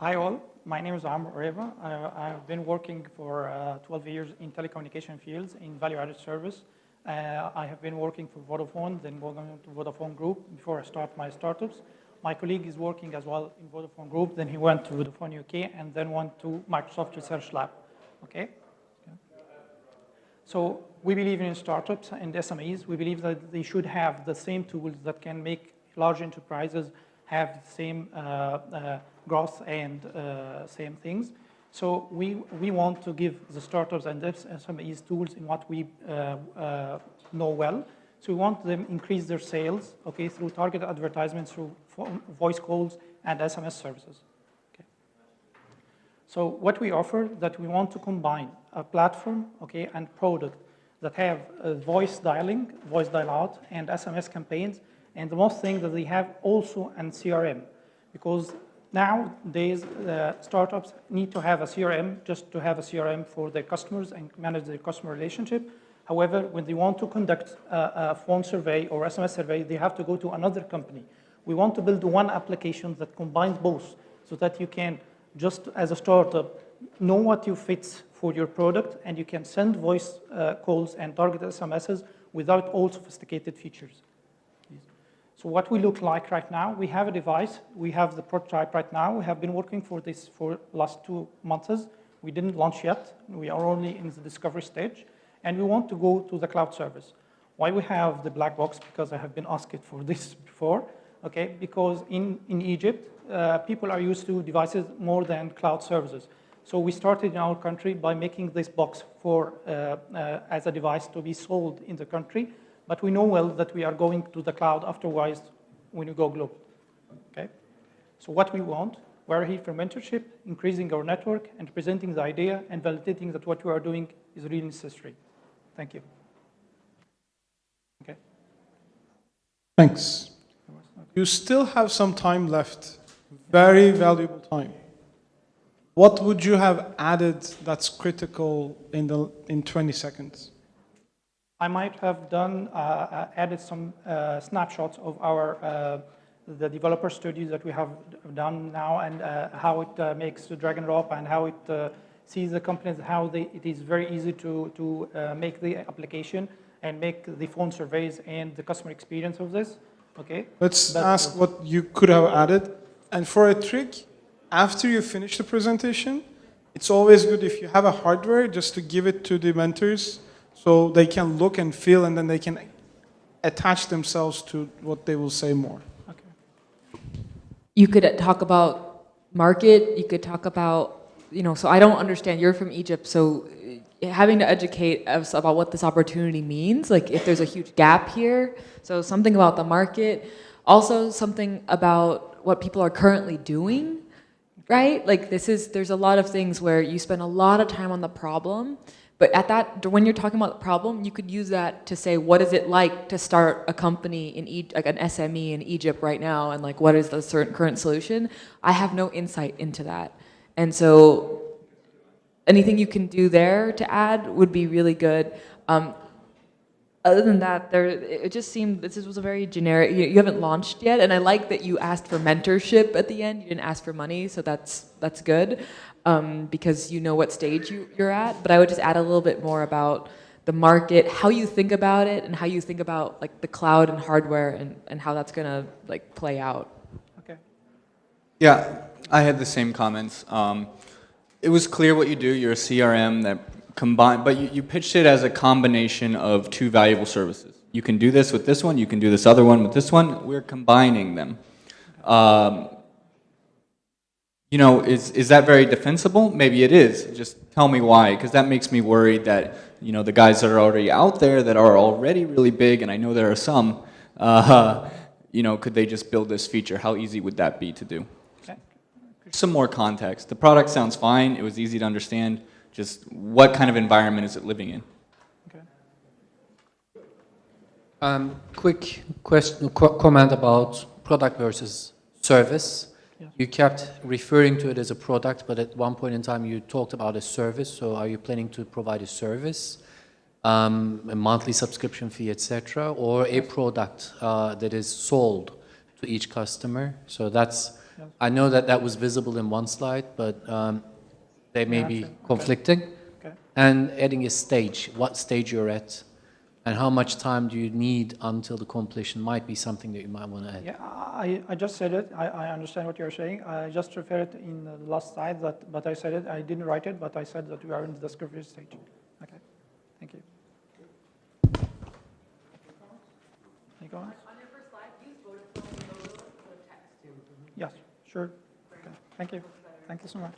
Hi all, my name is Amr Oreaba. I've been working for 12 years in telecommunication fields in value-added service. I have been working for Vodafone, then going to Vodafone Group before I start my startups. My colleague is working as well in Vodafone Group, then he went to Vodafone UK and then went to Microsoft Research Lab, okay? So we believe in startups and SMEs. We believe that they should have the same tools that can make large enterprises have the same growth and same things. So we want to give the startups and SMEs tools in what we know well. So we want them increase their sales, okay, through targeted advertisements, through voice calls and SMS services. Okay. So what we offer that we want to combine a platform, okay, and product that have voice dialing, voice dial out, and SMS campaigns. And the most thing that they have also an CRM, because nowadays startups need to have a CRM just to have a CRM for their customers and manage their customer relationship. However, when they want to conduct a phone survey or SMS survey, they have to go to another company. We want to build one application that combines both so that you can just as a startup know what you fit for your product and you can send voice calls and target SMSs without all sophisticated features. So what we look like right now, we have a device, we have the prototype right now. We have been working for this for last 2 months. We didn't launch yet. We are only in the discovery stage. And we want to go to the cloud service. Why we have the black box? Because I have been asked for this before. Okay, because in Egypt, people are used to devices more than cloud services. So we started in our country by making this box for as a device to be sold in the country. But we know well that we are going to the cloud afterwards when we go global, okay? So what we want, we're here for mentorship, increasing our network, and presenting the idea and validating that what we are doing is really necessary. Thank you. Okay. Thanks. You still have some time left, very valuable time. What would you have added that's critical in 20 seconds? I might have done added some snapshots of our the developer studies that we have done now and how it makes the drag and drop and how it sees the companies, how it is very easy to make the application and make the phone surveys and the customer experience of this. Okay. Let's ask what you could have added. And for a trick, after you finish the presentation, it's always good if you have a hardware just to give it to the mentors, so they can look and feel, and then they can attach themselves to what they will say more. Okay. You could talk about market, you could talk about, so I don't understand, you're from Egypt, so having to educate us about what this opportunity means, like if there's a huge gap here, so something about the market, also something about what people are currently doing, right? Like there's a lot of things where you spend a lot of time on the problem, but when you're talking about the problem, you could use that to say, what is it like to start a company like an SME in Egypt right now, and like what is the current solution? I have no insight into that. And so anything you can do there to add would be really good. Other than that, it just seemed this was a very generic, you haven't launched yet, and I like that you asked for mentorship at the end. You didn't ask for money, so that's good. Because you know what stage you're at, but I would just add a little bit more about the market, how you think about it, and how you think about like the cloud and hardware and how that's gonna like play out. Okay. Yeah, I had the same comments. It was clear what you do. You're a CRM that combine, but you pitched it as a combination of two valuable services. You can do this with this one. You can do this other one with this one. We're combining them. Is that very defensible? Maybe it is. Just tell me why, because that makes me worried that, the guys that are already out there that are already really big, and I know there are some, could they just build this feature? How easy would that be to do? Some more context. The product sounds fine. It was easy to understand. Just what kind of environment is it living in? Okay. Quick comment about product versus service. Yeah. You kept referring to it as a product, but at one point in time you talked about a service. So are you planning to provide a service, a monthly subscription fee, etc., or a product that is sold to each customer? So that's Yes. I know that that was visible in one slide, but they may Yeah, be sure. Okay. conflicting. Okay. And adding a stage, what stage you're at, and how much time do you need until the completion might be something that you might want to add. Yeah, I just said it. I understand what you're saying. I just referred it in the last slide, but I said it. I didn't write it, but I said that we are in the discovery stage. Okay. Thank you. Any comments? On your first slide, use Vodafone logo for text too. Yes, sure. Okay. Thank you. Thank you so much.